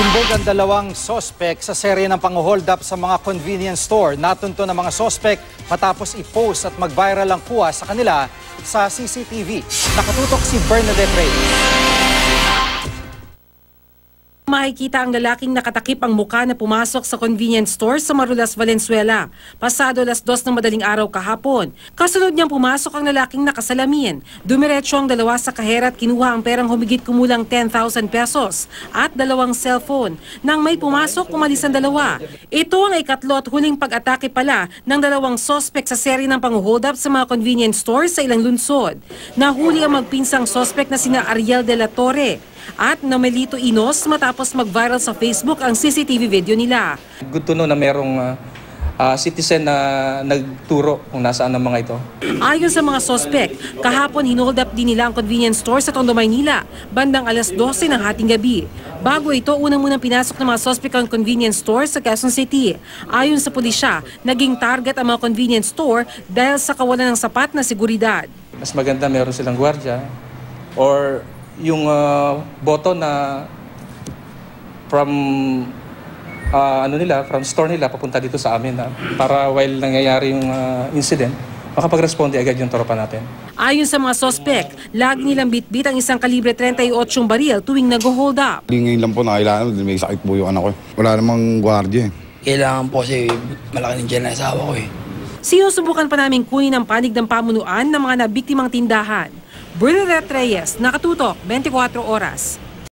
Bumbog ang dalawang sospek sa serye ng pang-hold up sa mga convenience store. Natunto ng mga sospek matapos i-post at mag-viral ang kuha sa kanila sa CCTV. Nakatutok si Bernadette Reyes. Makikita ang lalaking nakatakip ang muka na pumasok sa convenience store sa Marulas, Valenzuela. Pasado 2:00 ng madaling araw kahapon. Kasunod niyang pumasok ang lalaking nakasalamin. Dumiretso ang dalawa sa kahera at kinuha ang perang humigit kumulang 10,000 pesos at 2 cellphone. Nang may pumasok, umalis ang dalawa. Ito ang ikatlo at huling pag-atake pala ng 2 sospek sa serye ng pang-hold up sa mga convenience stores sa ilang lungsod. Nahuli ang magpinsang sospek na sina Ariel de la Torre at Nomelito Inos matapos mag-viral sa Facebook ang CCTV video nila. Good to know na merong citizen na nagturo kung nasaan ang mga ito. Ayon sa mga sospek, kahapon hinold up din nila ang convenience store sa Tondo, Maynila, bandang 12:00 ng hating gabi. Bago ito, unang-unang pinasok ng mga sospek ang convenience store sa Quezon City. Ayon sa pulisya, naging target ang mga convenience store dahil sa kawalan ng sapat na seguridad. Mas maganda meron silang gwardiya or yung boto na from from store nila papunta dito sa amin para while nangyayari yung incident, makapag-responde agad yung tropa natin. Ayon sa mga sospek, lagi nilang bitbit ang isang kalibre 38 baril tuwing nag-hold up. Ngayon lang po nakailangan, may sakit po yung anak ko. Wala namang gwardiya eh. Kailangan po kasi malaki ng tiyan na asawa ko eh. Sinusubukan pa namin kunin ang panig ng pamunuan ng mga nabiktimang tindahan. Bernadette Reyes, Nakatutok, 24 Oras.